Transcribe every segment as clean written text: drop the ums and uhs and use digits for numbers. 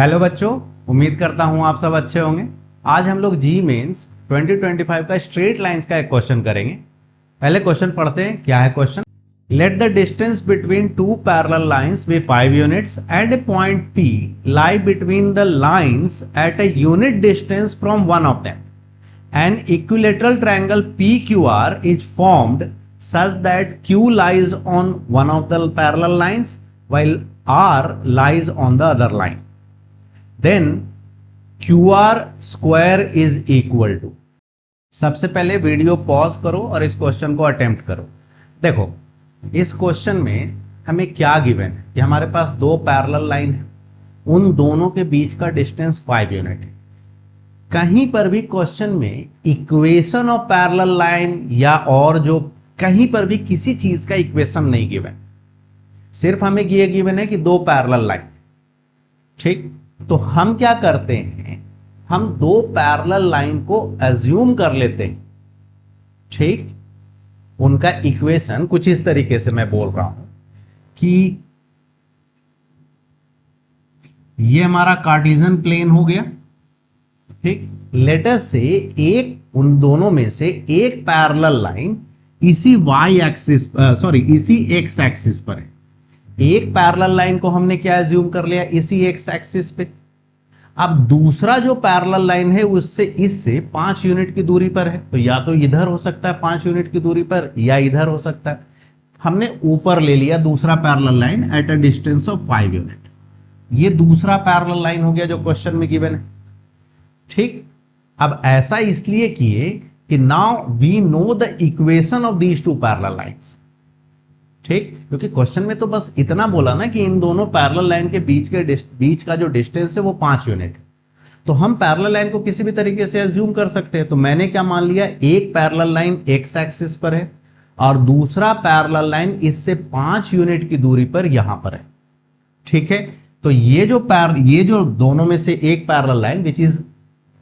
Hello बच्चों, उम्मीद करता हूं आप सब अच्छे होंगे। आज हम लोग जी मेंस 2025 का स्ट्रेट लाइंस का एक क्वेश्चन करेंगे। पहले क्वेश्चन पढ़ते हैं। क्या है question? Let the distance between two parallel lines with 5 units and A point P lie between the lines at a unit distance from one of them. An equilateral triangle PQR is formed such that Q lies on one of the parallel lines while R lies on the other line. Then QR square is equal to। सबसे पहले video pause करो और इस question को attempt करो। देखो, इस question में हमें क्या गिवन है कि हमारे पास दो पैरेलल लाइन है, उन दोनों के बीच का डिस्टेंस 5 यूनिट है। कहीं पर भी क्वेश्चन में इक्वेशन ऑफ पैरेलल लाइन या और जो कहीं पर भी किसी चीज का इक्वेशन नहीं गिवन, सिर्फ हमें ये गिवन है कि दो पैरेलल लाइन। ठीक, तो हम क्या करते हैं, हम दो पैरेलल लाइन को अज्यूम कर लेते हैं। ठीक, उनका इक्वेशन कुछ इस तरीके से मैं बोल रहा हूं कि ये हमारा कार्टेशियन प्लेन हो गया। ठीक, लेट अस से एक उन दोनों में से एक पैरेलल लाइन इसी इसी एक्स एक्सिस पर है। एक पैरेलल लाइन को हमने क्या अज्यूम कर लिया, इसी एक्स एक्सिस पे। अब दूसरा जो पैरेलल लाइन है उससे इससे 5 यूनिट की दूरी पर है, तो या तो इधर हो सकता है 5 यूनिट की दूरी पर या इधर हो सकता है। हमने ऊपर ले लिया दूसरा parallel line at a distance of 5 unit. ये दूसरा पैरेलल लाइन हो गया जो क्वेश्चन में गिवन है। ठीक, अब ऐसा इसलिए किए कि now we know the equation of these two parallel lines. ठीक, क्योंकि क्वेश्चन में तो बस इतना बोला ना कि इन दोनों पैरेलल लाइन के बीच का जो डिस्टेंस है वो 5 यूनिट है। तो हम पैरेलल लाइन को किसी भी तरीके से अज्यूम कर सकते हैं। तो मैंने क्या मान लिया, एक पैरेलल लाइन एक्स एक्सिस पर है और दूसरा पैरेलल लाइन इससे 5 यूनिट की दूरी पर यहां पर है। ठीक है, तो ये जो दोनों में से एक parallel line which is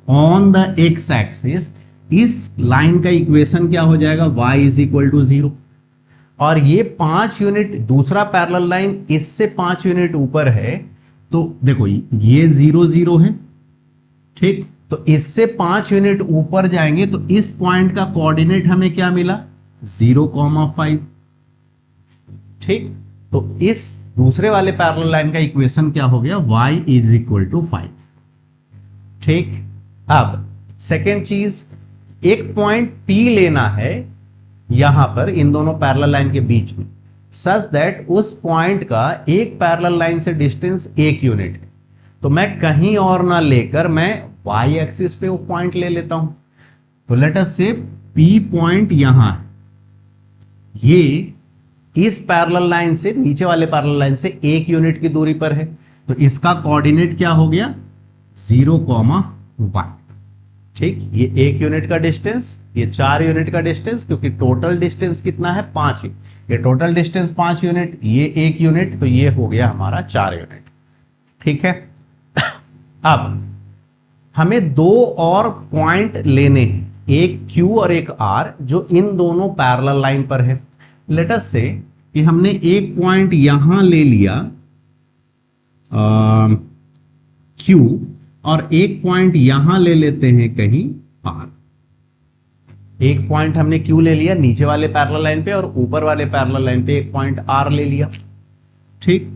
on the x axis, इस लाइन का इक्वेशन क्या हो जाएगा, y इज इक्वल टू 0। और ये 5 यूनिट दूसरा पैरेलल लाइन इससे 5 यूनिट ऊपर है, तो देखो ये 0 0 है। ठीक, तो इससे 5 यूनिट ऊपर जाएंगे तो इस पॉइंट का कोऑर्डिनेट हमें क्या मिला, 0,5। ठीक, तो इस दूसरे वाले पैरेलल लाइन का इक्वेशन क्या हो गया, y इज इक्वल टू 5। ठीक, अब सेकेंड चीज, एक पॉइंट P लेना है यहां पर इन दोनों पैरेलल लाइन के बीच में, सच दैट उस पॉइंट का एक पैरेलल लाइन से डिस्टेंस 1 यूनिट है। तो मैं कहीं और ना लेकर मैं y एक्सिस पे वो पॉइंट ले लेता हूं। तो लेट अस से P पॉइंट यहां है, ये इस पैरेलल लाइन से नीचे वाले पैरेलल लाइन से 1 यूनिट की दूरी पर है, तो इसका कोऑर्डिनेट क्या हो गया, 0,1। ठीक, ये 1 यूनिट का डिस्टेंस, ये 4 यूनिट का डिस्टेंस, क्योंकि टोटल डिस्टेंस कितना है, 5। ये टोटल डिस्टेंस 5 यूनिट, ये 1 यूनिट, तो ये हो गया हमारा 4 यूनिट। ठीक है, अब हमें दो और पॉइंट लेने हैं, एक Q और एक R, जो इन दोनों पैरेलल लाइन पर है। लेट अस से कि हमने एक पॉइंट यहां ले लिया Q और एक पॉइंट यहां ले लेते हैं कहीं R। एक पॉइंट हमने Q ले लिया नीचे वाले पैरेलल लाइन पे और ऊपर वाले पैरेलल लाइन पे एक पॉइंट R ले लिया। ठीक,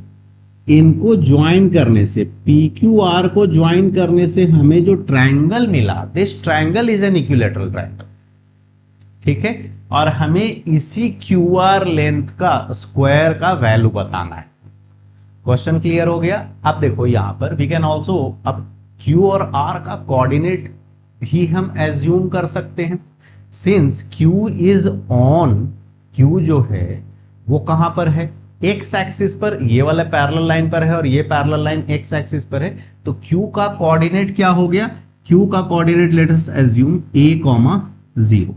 इनको ज्वाइन करने से, PQR को ज्वाइन करने से हमें जो ट्रायंगल मिला, this triangle is an equilateral triangle. ठीक है, और हमें इसी QR लेंथ का स्क्वायर का वैल्यू बताना है। क्वेश्चन क्लियर हो गया? अब देखो यहां पर वी कैन ऑल्सो, अब Q और R का कोऑर्डिनेट भी हम एज्यूम कर सकते हैं। Since Q is on, Q जो है वो कहां पर है, एक्स एक्सिस पर, ये वाला पैरेलल लाइन पर है और ये पैरेलल लाइन एक्स एक्सिस पर है। तो Q का कोऑर्डिनेट क्या हो गया, Q का coordinate let us assume a,0।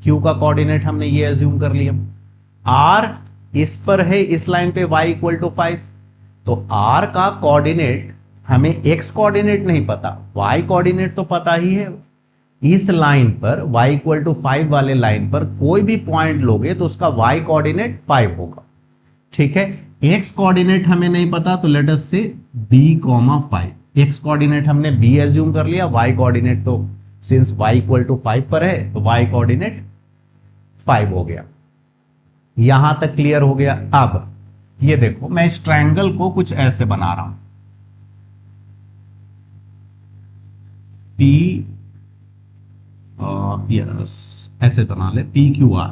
Q का कोऑर्डिनेट हमने ये एज्यूम कर लिया। R इस पर है, इस लाइन पे y इक्वल टू 5। तो R का कोऑर्डिनेट हमें x कोऑर्डिनेट नहीं पता, y कोऑर्डिनेट तो पता ही है। इस लाइन पर y इक्वल टू 5 वाले लाइन पर कोई भी पॉइंट लोगे तो उसका y कोऑर्डिनेट 5 होगा। ठीक है, x कोऑर्डिनेट हमें नहीं पता, तो लेट अस से b, 5। एक्स कोऑर्डिनेट हमने बी एज्यूम कर लिया, वाई कोऑर्डिनेट तो सिंस y इक्वल टू 5 पर है तो y कोऑर्डिनेट 5 हो गया। यहां तक क्लियर हो गया। अब ये देखो मैं इस ट्रायंगल को कुछ ऐसे बना रहा हूं, P यस ऐसे बना ले, PQR।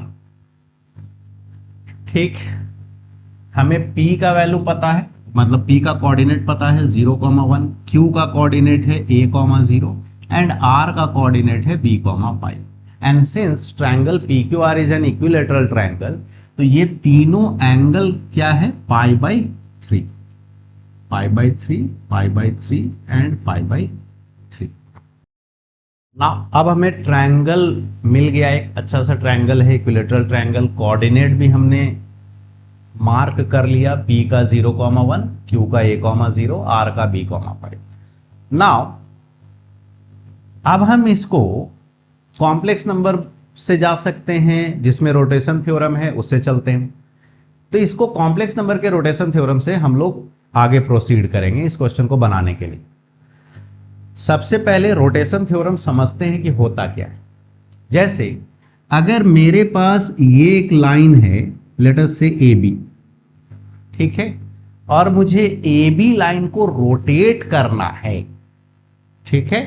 ठीक, हमें P का वैल्यू पता है, मतलब P का कोऑर्डिनेट पता है 0,1, Q का कोऑर्डिनेट है a,0 एंड R का कोऑर्डिनेट है b,5। And since triangle PQR is an equilateral triangle, तो ये तीनों एंगल क्या है, π/3, π/3, π/3 एंड π/3। ना अब हमें ट्रायंगल मिल गया, एक अच्छा सा ट्रायंगल है इक्विलैटरल ट्रायंगल। कोऑर्डिनेट भी हमने मार्क कर लिया, P का 0,1, Q का a,0, R का b,5। नाउ अब हम इसको कॉम्प्लेक्स नंबर से जा सकते हैं, जिसमें रोटेशन थ्योरम है, उससे चलते हैं। तो इसको कॉम्प्लेक्स नंबर के रोटेशन थ्योरम से हम लोग आगे प्रोसीड करेंगे इस क्वेश्चन को बनाने के लिए। सबसे पहले रोटेशन थ्योरम समझते हैं कि होता क्या है। जैसे अगर मेरे पास ये एक लाइन है, लेट अस से AB, ठीक है, और मुझे AB लाइन को रोटेट करना है, ठीक है,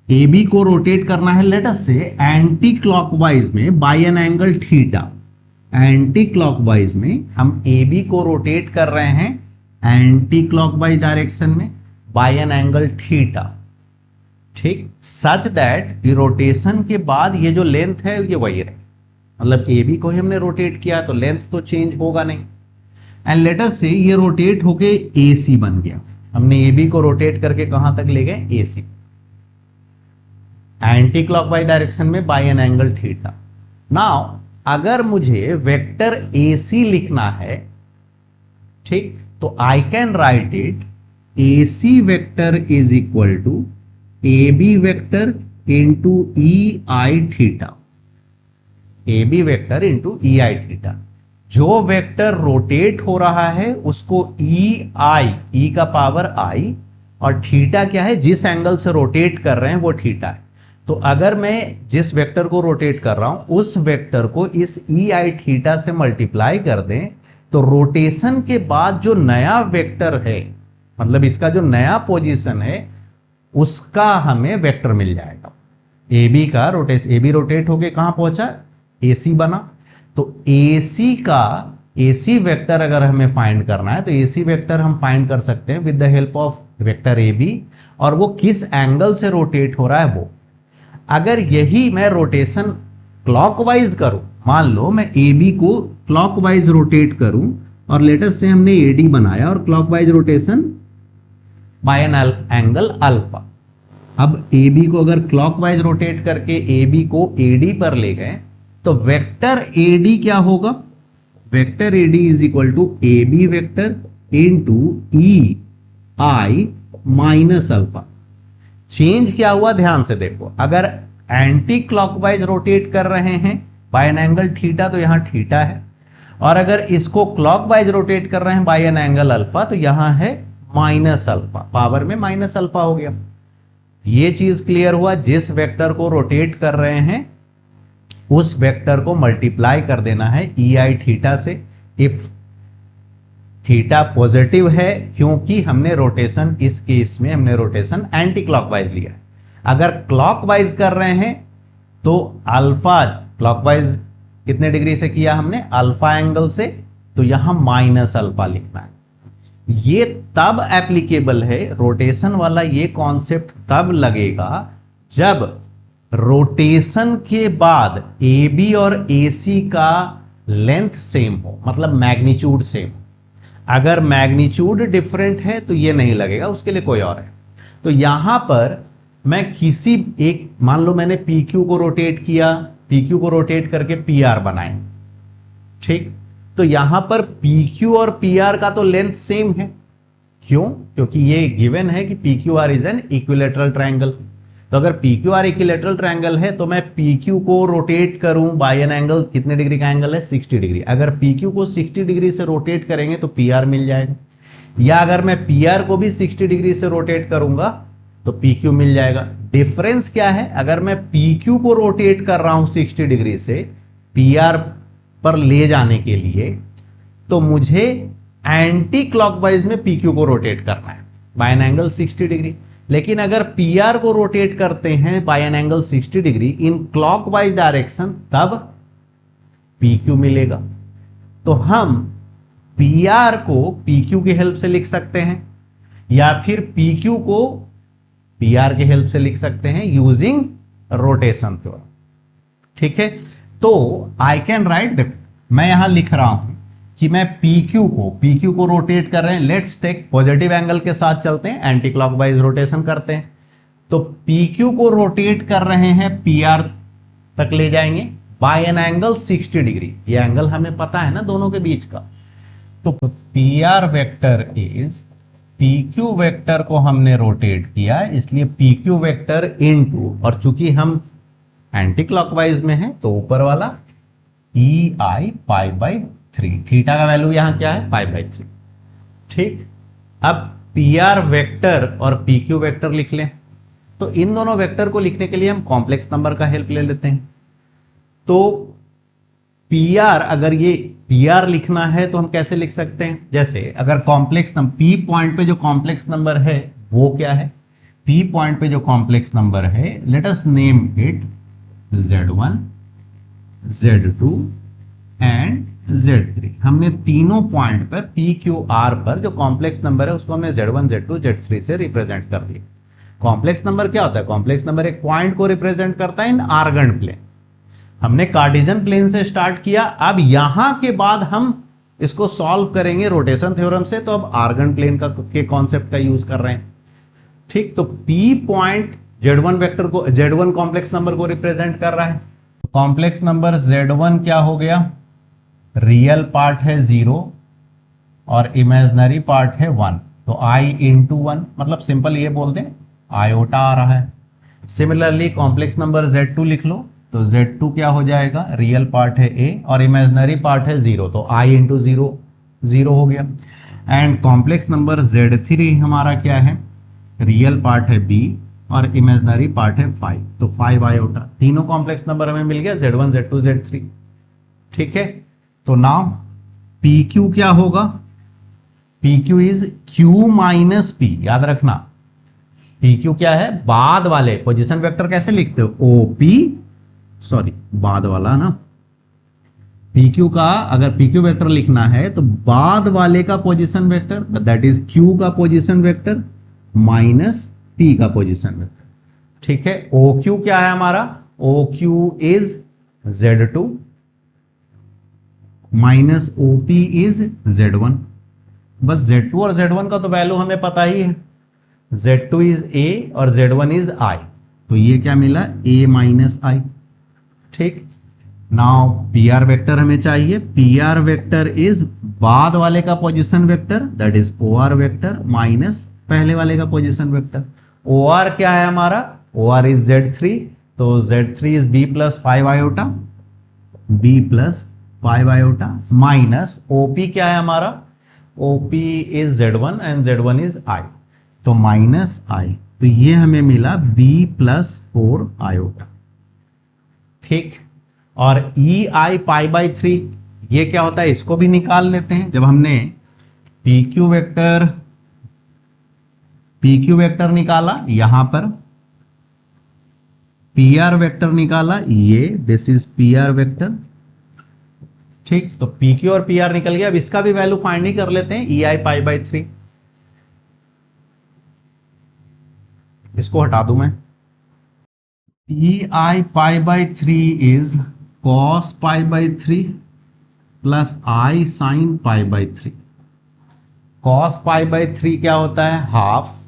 AB को रोटेट करना है let us say anticlockwise में by an angle theta. Anticlockwise में हम AB को रोटेट कर रहे हैं एंटी क्लॉकवाइज डायरेक्शन में बाय एन एंगल थीटा, ठीक, सच दैट ये रोटेशन के बाद ये जो लेंथ है ये वही रहे, मतलब AB को ही हमने रोटेट किया तो लेंथ तो चेंज होगा नहीं। एंड लेट अस से ये रोटेट होके AC बन गया, हमने AB को रोटेट करके कहां तक ले गए, AC, एंटी क्लॉकवाइज डायरेक्शन में by an angle theta. Now अगर मुझे वेक्टर AC लिखना है, ठीक, तो I can write it AC vector is equal to AB vector into EI theta, AB vector into EI theta. जो वेक्टर रोटेट हो रहा है उसको EI, E का पावर I, और थीटा क्या है, जिस एंगल से रोटेट कर रहे हैं वो थीटा है। तो अगर मैं जिस वेक्टर को रोटेट कर रहा हूं उस वेक्टर को इस EI थीटा से मल्टीप्लाई कर दें, तो रोटेशन के बाद जो नया वेक्टर है, मतलब इसका जो नया पोजीशन है, उसका हमें वेक्टर मिल जाएगा। AB का रोटेशन, AB रोटेट होके कहां पहुंचा, AC बना, तो AC वेक्टर अगर हमें फाइंड करना है तो AC वेक्टर हम फाइंड कर सकते हैं with the help of vector AB, और वो किस एंगल से रोटेट हो रहा है वो। अगर यही मैं रोटेशन क्लॉकवाइज करूं, मान लो मैं AB को क्लॉकवाइज रोटेट करूं, और लेटेस्ट से हमने AD बनाया और clockwise rotation bye an angle alpha. अब AB को अगर क्लॉकवाइज रोटेट करके AB को AD पर ले गए तो वेक्टर AD क्या होगा, vector AD is equal to AB vector into EI minus alpha. Change क्या हुआ ध्यान से देखो, अगर एंटी क्लॉकवाइज रोटेट कर रहे हैं बाय एन एंगल थीटा तो यहां थीटा है, और अगर इसको क्लॉकवाइज रोटेट कर रहे हैं बाय एन एंगल अल्फा तो यहां है माइनस अल्फा, पावर में माइनस अल्फा हो गया। ये चीज क्लियर हुआ, जिस वेक्टर को रोटेट कर रहे हैं उस वेक्टर को मल्टीप्लाई कर देना है EI थीटा से, इफ थीटा पॉजिटिव है, क्योंकि हमने रोटेशन, इस केस में हमने रोटेशन एंटी क्लॉकवाइज लिया है। अगर क्लॉकवाइज कर रहे हैं तो अल्फा, क्लॉकवाइज कितने डिग्री से किया हमने, अल्फा एंगल से, तो यहां माइनस अल्फा लिखना है। ये तब एप्लीकेबल है, रोटेशन वाला ये कॉन्सेप्ट तब लगेगा जब रोटेशन के बाद AB और AC का लेंथ सेम हो, मतलब मैग्नीट्यूड सेम। अगर मैग्नीट्यूड डिफरेंट है तो ये नहीं लगेगा, उसके लिए कोई और है। तो यहां पर मैं किसी एक, मान लो मैंने PQ को रोटेट किया, PQ को रोटेट करके PR बनाए, ठीक, तो यहां पर PQ और PR का तो लेंथ सेम है। क्यों? क्योंकि ये गिवन है कि PQR is an equilateral triangle. तो अगर PQR इक्विलैटरल ट्रायंगल है तो मैं PQ को रोटेट करूं बाय एन एंगल, कितने डिग्री का एंगल है, 60 डिग्री। अगर PQ को 60 डिग्री से रोटेट करेंगे तो PR मिल जाएगा। या अगर मैं पी आर को भी 60 डिग्री से रोटेट करूंगा तो पी क्यू मिल जाएगा। डिफरेंस क्या है, अगर मैं पी क्यू को रोटेट कर रहा हूं 60 डिग्री से पी आर पर ले जाने के लिए, तो मुझे एंटी क्लॉकवाइज में पी क्यू को रोटेट करना है बाय एन एंगल 60 डिग्री। लेकिन अगर पी आर को रोटेट करते हैं by an angle 60 degree in clockwise direction, तब पी क्यू मिलेगा। तो हम पी आर को पी क्यू की हेल्प से लिख सकते हैं या फिर पी क्यू को पी आर की हेल्प से लिख सकते हैं यूजिंग रोटेशन थ्योरम। ठीक है, तो आई कैन राइट, देखो मैं यहां लिख रहा हूं कि मैं पी क्यू को रोटेट कर रहे हैं। लेट्स टेक पॉजिटिव एंगल के साथ चलते हैं, एंटी क्लॉकवाइज रोटेशन करते हैं। तो पी क्यू को रोटेट कर रहे हैं, पी आर तक ले जाएंगे बाय एन एंगल 60 डिग्री। ये एंगल हमें पता है ना दोनों के बीच का। तो P R vector is, P Q vector को हमने रोटेट किया इसलिए पी क्यू वेक्टर इनटू, और चूंकि हम एंटी क्लॉकवाइज में है तो ऊपर वाला ई आई पाई बाई 3, थीटा का वैल्यू यहां क्या है पाई बाई 3। ठीक, अब पी आर वेक्टर और पी क्यू वेक्टर लिख लें। तो इन दोनों वेक्टर को लिखने के लिए हम कॉम्प्लेक्स नंबर का हेल्प ले लेते हैं। तो पी आर, अगर ये पी आर लिखना है तो हम कैसे लिख सकते हैं, जैसे अगर कॉम्प्लेक्स नंबर पी पॉइंट पे जो कॉम्प्लेक्स नंबर है वो क्या है, पी पॉइंट पे जो कॉम्प्लेक्स नंबर है, let us name it Z1, Z2 and Z3। हमने तीनों पॉइंट पर पी क्यू आर पर जो कॉम्प्लेक्स नंबर है उसको हमने Z1, Z2, Z3 से रिप्रेजेंट कर दिया। कॉम्प्लेक्स नंबर क्या होता है, कॉम्प्लेक्स नंबर एक पॉइंट को रिप्रेजेंट करता है इन आर्गन प्लेन। हमने कार्टेशियन प्लेन से स्टार्ट किया, अब यहां के बाद हम इसको सॉल्व करेंगे रोटेशन थ्योरम से, तो अब आर्गन प्लेन का के कॉन्सेप्ट का यूज कर रहे हैं। ठीक, तो P पॉइंट Z1 वेक्टर को, Z1 कॉम्प्लेक्स नंबर को रिप्रेजेंट कर रहा है। कॉम्प्लेक्स नंबर Z1 क्या हो गया, रियल पार्ट है 0 और इमेजिनरी पार्ट है 1, तो I इंटू 1, मतलब सिंपल ये बोल दें आयोटा आ रहा है। सिमिलरली कॉम्प्लेक्स नंबर Z2 लिख लो, तो Z2 क्या हो जाएगा, रियल पार्ट है A और इमेजिनरी पार्ट है 0, तो I इंटू 0 0 हो गया। एंड कॉम्प्लेक्स नंबर Z3 हमारा क्या है, रियल पार्ट है B और इमेजिनरी पार्ट है 5, तो 5 आयोटा। तीनों कॉम्प्लेक्स नंबर हमें मिल गया, Z1, Z2, Z3। ठीक है, तो नाउ PQ क्या होगा, PQ is Q minus P। याद रखना PQ क्या है, बाद वाले पोजीशन वेक्टर कैसे लिखते हो, OP, सॉरी बाद वाला ना, PQ का अगर PQ वेक्टर लिखना है तो बाद वाले का position vector, that is Q का पोजीशन वेक्टर माइनस P का पोजीशन वेक्टर। ठीक है, OQ क्या है हमारा, OQ is Z2 minus OP is Z1। बस Z2 और Z1 का तो वैल्यू हमें पता ही है, Z2 इज A और Z1 इज I, तो ये क्या मिला A माइनस I। ठीक, नाउ पी आर वेक्टर हमें चाहिए, पी आर वेक्टर इज बाद वाले का position vector, that is O R vector minus पहले वाले का पोजीशन वेक्टर। ओ आर क्या है हमारा, ओ आर इज Z3, तो Z3 is B plus 5 iota, B plus 5 iota minus OP क्या है हमारा, OP is Z1 and Z1 is I, तो माइनस I, तो ये हमें मिला B प्लस 4 आयोटा। ठीक, और ई आई पाई बाई 3 ये क्या होता है, इसको भी निकाल लेते हैं। जब हमने पी क्यू वेक्टर निकाला, यहां पर पी आर वेक्टर निकाला, ये this is P R vector. ठीक, तो पी क्यू और पी आर निकल गया। अब इसका भी वैल्यू फाइंड ही कर लेते हैं, ई आई पाई बाई 3। इसको हटा दूं मैं, E I pi by 3 is cos pi by 3 plus I sine pi by 3। cos pi by 3 क्या होता है, half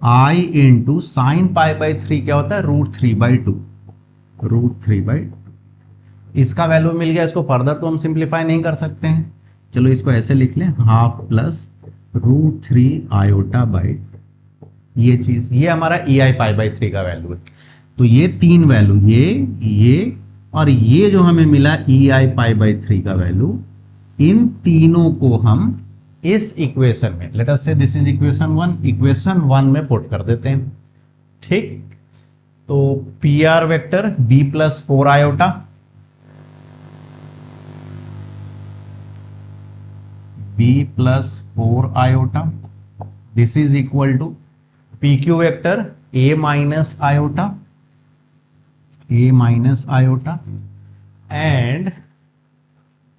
I into sine pi by 3 क्या होता है, √3/2, √3/2। इसका वैल्यू मिल गया। इसको फर्दर तो हम सिंप्लीफाई नहीं कर सकते हैं, चलो इसको ऐसे लिख लें, हाफ प्लस √3 आयोटा बाई ये चीज, ये हमारा ई आई पाई बाई 3 का वैल्यू है। तो ये तीन वैल्यू, ये और ये जो हमें मिला ई आई पाई बाई 3 का वैल्यू, इन तीनों को हम इस इक्वेशन में, लेट अस से दिस इज इक्वेशन 1, इक्वेशन 1 में पुट कर देते हैं। ठीक, तो P R vector B plus 4 iota, B plus 4 iota, this is equal to P Q vector A minus iota, A minus iota, and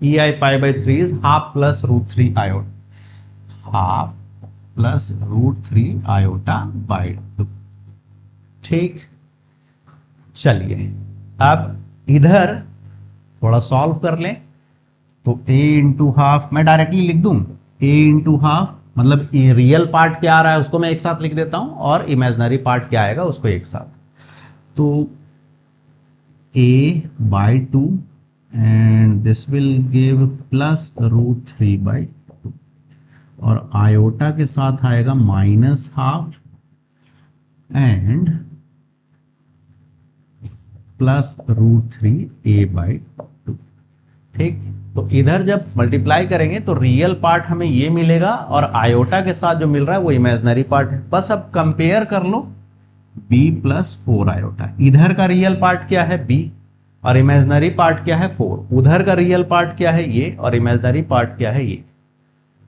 E I pi by 3 is half plus root 3 iota, half plus root 3 iota by 2। ठीक, चलिए अब इधर थोड़ा solve कर लें। तो a into half मैं directly लिख दूं, a इंटू हाफ मतलब रियल पार्ट क्या आ रहा है उसको मैं एक साथ लिख देता हूं, और इमेजिनरी पार्ट क्या आएगा उसको एक साथ। तो a by 2 and this will give plus root 3 by 2, और आयोटा के साथ आएगा minus half and plus root 3 a by 2। ठीक, तो इधर जब मल्टीप्लाई करेंगे तो रियल पार्ट हमें ये मिलेगा, और आयोटा के साथ जो मिल रहा है वो इमेजिनरी पार्ट है। बस अब कंपेयर कर लो b प्लस 4 आयोटा, इधर का रियल पार्ट क्या है b, और इमेजिनरी पार्ट क्या है 4, उधर का रियल पार्ट क्या है ये, और इमेजिनरी पार्ट क्या है ये।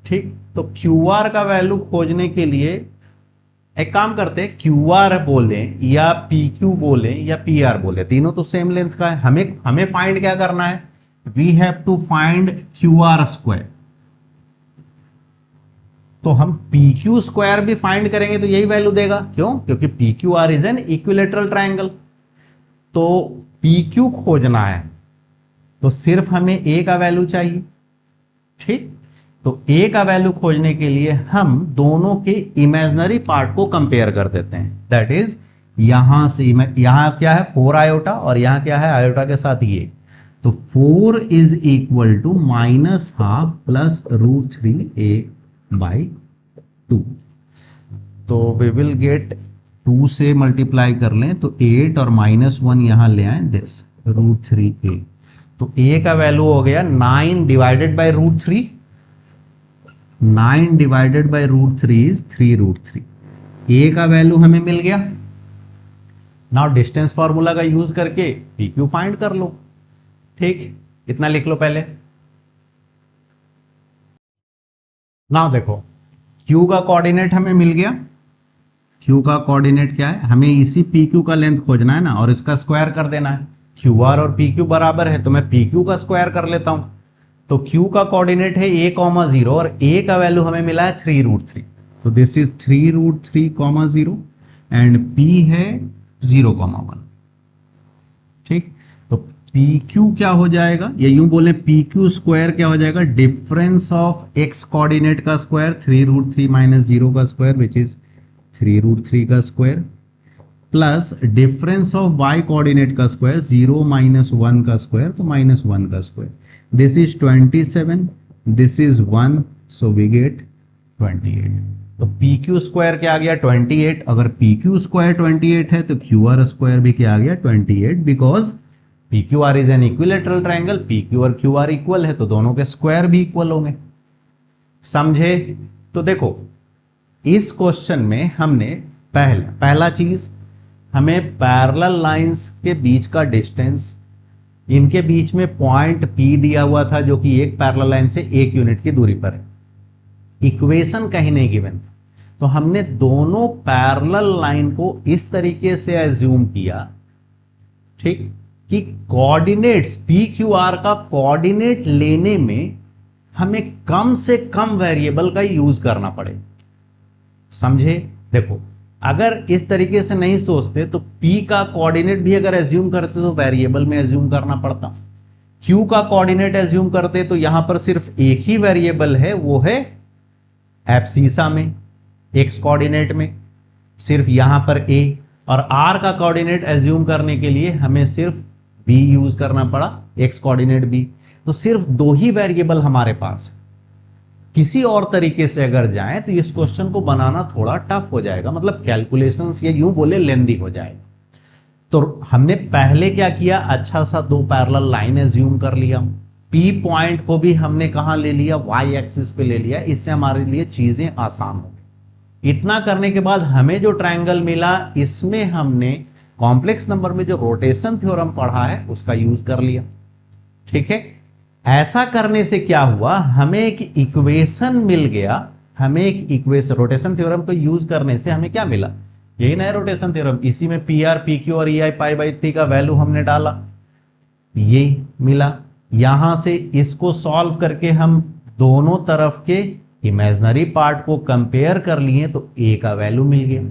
ठीक, तो QR का वैल्यू खोजने के लिए एक काम करते हैं, QR बोले या PQ बोले या PR बोले, तीनों तो सेम लेंथ का है। हमें फाइंड क्या करना है, we have to find QR square. तो हम PQ स्क्वायर भी फाइंड करेंगे तो यही वैल्यू देगा, क्यों? क्योंकि PQR is an equilateral triangle. तो PQ खोजना है तो सिर्फ हमें A का वैल्यू चाहिए। ठीक, तो A का वैल्यू खोजने के लिए हम दोनों के इमेजिनरी पार्ट को कंपेयर कर देते हैं। दैट इज यहां से यहां क्या है 4 आयोटा, और यहां क्या है आयोटा के साथ ये, तो 4 is equal to minus half plus root 3a by 2। तो वी विल गेट 2 से मल्टीप्लाई कर लें तो 8 और माइनस 1 यहां ले आए, दिस रूट 3a। तो a का वैल्यू हो गया 9 divided by root 3, 9 divided by root 3 is 3 root 3। a का वैल्यू हमें मिल गया। नाउ डिस्टेंस फॉर्मूला का यूज करके pq फाइंड कर लो। ठीक, इतना लिख लो पहले। नाउ देखो q का कोऑर्डिनेट हमें मिल गया। q का कोऑर्डिनेट क्या है, हमें इसी pq का लेंथ खोजना है ना, और इसका स्क्वायर कर देना है। qr और pq बराबर है तो मैं pq का स्क्वायर कर लेता हूं। तो q का कोऑर्डिनेट है a, 0 और a का वैल्यू हमें मिला है 3 रूट 3। तो this is 3 root 3, 0 and p है 0, 1। ठीक, तो PQ क्या हो जाएगा, या यूं बोले PQ स्क्वायर क्या हो जाएगा, डिफरेंस ऑफ x कोऑर्डिनेट का स्क्वायर 3 रूट 3 माइनस 0 का स्क्वायर विच इज 3 रूट 3 का square, plus difference of y coordinate का स्क्वायर 0 माइनस 1 का स्क्वायर, तो माइनस 1 का square. This is 27, this is 1, so we get 28। तो PQ स्क्वायर क्या आ गया 28। अगर PQ स्क्वायर 28 है तो QR स्क्वायर भी क्या आ गया 28, because PQR is an equilateral triangle, PQ और QR इक्वल है तो दोनों के स्क्वायर भी इक्वल होंगे। समझे? तो देखो इस क्वेश्चन में हमने पहला चीज हमें पैरेलल लाइंस के बीच का डिस्टेंस, इनके बीच में पॉइंट P दिया हुआ था जो कि एक पैरेलल लाइन से 1 यूनिट की दूरी पर है। इक्वेशन कहीं नहीं गिवन, तो हमने दोनों पैरेलल लाइन को इस तरीके से एज्यूम किया, ठीक, कि कोऑर्डिनेट्स PQR का कोऑर्डिनेट लेने में हमें कम से कम वेरिएबल का यूज करना पड़े। समझे? देखो अगर इस तरीके से नहीं सोचते तो P का कोऑर्डिनेट भी अगर एज्यूम करते तो वेरिएबल में एज्यूम करना पड़ता। Q का कोऑर्डिनेट एज्यूम करते तो यहां पर सिर्फ एक ही वेरिएबल है, वो है एब्सिसा में, x कोऑर्डिनेट में सिर्फ यहां पर a, और r का कोऑर्डिनेट एज्यूम करने के लिए हमें सिर्फ b यूज करना पड़ा, x कोऑर्डिनेट b। तो सिर्फ 2 ही वेरिएबल हमारे पास है। किसी और तरीके से अगर जाएं तो इस क्वेश्चन को बनाना थोड़ा टफ हो जाएगा, मतलब कैलकुलेशंस या यूं बोले लेंदी हो जाएगा। तो हमने पहले क्या किया, अच्छा सा 2 पैरेलल लाइन एज्यूम कर लिया, पी पॉइंट को भी हमने कहां ले लिया, वाई एक्सिस पे ले लिया। इससे हमारे लिए चीजें आसान हो गई। इतना करने के बाद हमें जो ट्रायंगल मिला, इसमें हमने कॉम्प्लेक्स नंबर में जो रोटेशन थ्योरम पढ़ा है उसका यूज कर लिया। ठीक है, ऐसा करने से क्या हुआ, हमें एक इक्वेशन मिल गया। हमें एक इक्वेशन, रोटेशन थ्योरम को यूज करने से हमें क्या मिला, यही ना है रोटेशन थ्योरम। इसी में पी आर, पी क्यू और ई आई पाई बाई 3 का वैल्यू हमने डाला, ये मिला। यहां से इसको सॉल्व करके हम दोनों तरफ के इमेजिनरी पार्ट को कंपेयर कर लिए तो ए का वैल्यू मिल गया।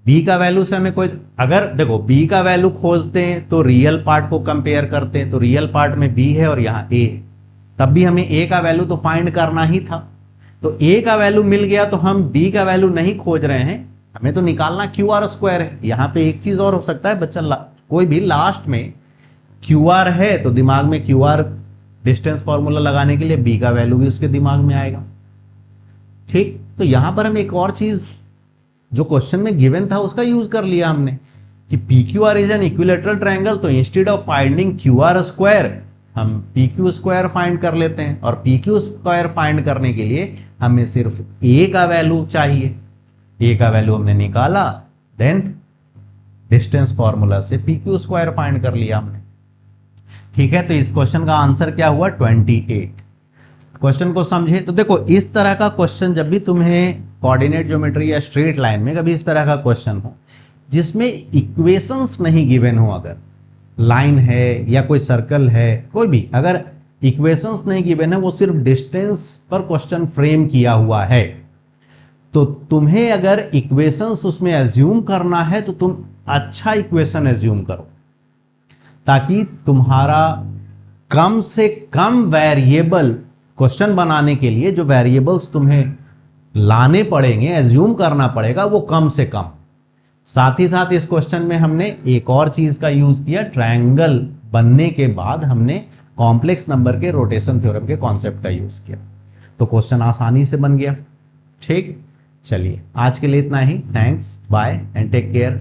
बी का वैल्यू से हमें कोई, अगर देखो बी का वैल्यू खोजते हैं तो रियल पार्ट को कंपेयर करते हैं, तो रियल पार्ट में बी है और यहां ए, तब भी हमें ए का वैल्यू तो फाइंड करना ही था। तो ए का वैल्यू मिल गया तो हम बी का वैल्यू नहीं खोज रहे हैं, हमें तो निकालना क्यू आर स्क्वायर है। यहां पे एक चीज और हो सकता है बच्चा, कोई भी लास्ट में क्यू आर है तो दिमाग में क्यू आर डिस्टेंस फॉर्मूला लगाने के लिए बी का वैल्यू भी उसके दिमाग में आएगा। ठीक, तो यहां पर हम एक और चीज जो क्वेश्चन में गिवन था उसका यूज कर लिया हमने कि P Q R is an equilateral triangle, तो instead of finding Q R square हम पी क्यू स्क्वायर फाइंड कर लेते हैं। और पी क्यू स्क्वायर फाइंड करने के लिए हमें सिर्फ ए का वैल्यू चाहिए। ए का वैल्यू हमने निकाला, देन डिस्टेंस फॉर्मूला से पी क्यू स्क्वायर फाइंड कर लिया हमने। ठीक है, तो इस क्वेश्चन का आंसर क्या हुआ, 28। क्वेश्चन को समझे तो देखो, इस तरह का क्वेश्चन जब भी तुम्हें कोऑर्डिनेट ज्योमेट्री या स्ट्रेट लाइन में कभी इस तरह का क्वेश्चन हो जिसमें इक्वेशंस नहीं गिवन हो, अगर लाइन है या कोई सर्कल है, कोई भी अगर इक्वेशंस नहीं गिवन है, वो सिर्फ डिस्टेंस पर क्वेश्चन फ्रेम किया हुआ है, तो तुम्हें अगर इक्वेशंस उसमें एज्यूम करना है तो तुम अच्छा इक्वेशन एज्यूम करो, ताकि तुम्हारा कम से कम वेरिएबल, क्वेश्चन बनाने के लिए जो वेरिएबल्स तुम्हें लाने पड़ेंगे, एज्यूम करना पड़ेगा, वो कम से कम। साथ ही साथ इस क्वेश्चन में हमने एक और चीज का यूज किया, ट्रायंगल बनने के बाद हमने कॉम्प्लेक्स नंबर के रोटेशन थ्योरम के कॉन्सेप्ट का यूज किया, तो क्वेश्चन आसानी से बन गया। ठीक, चलिए आज के लिए इतना ही। Thanks, bye and take care.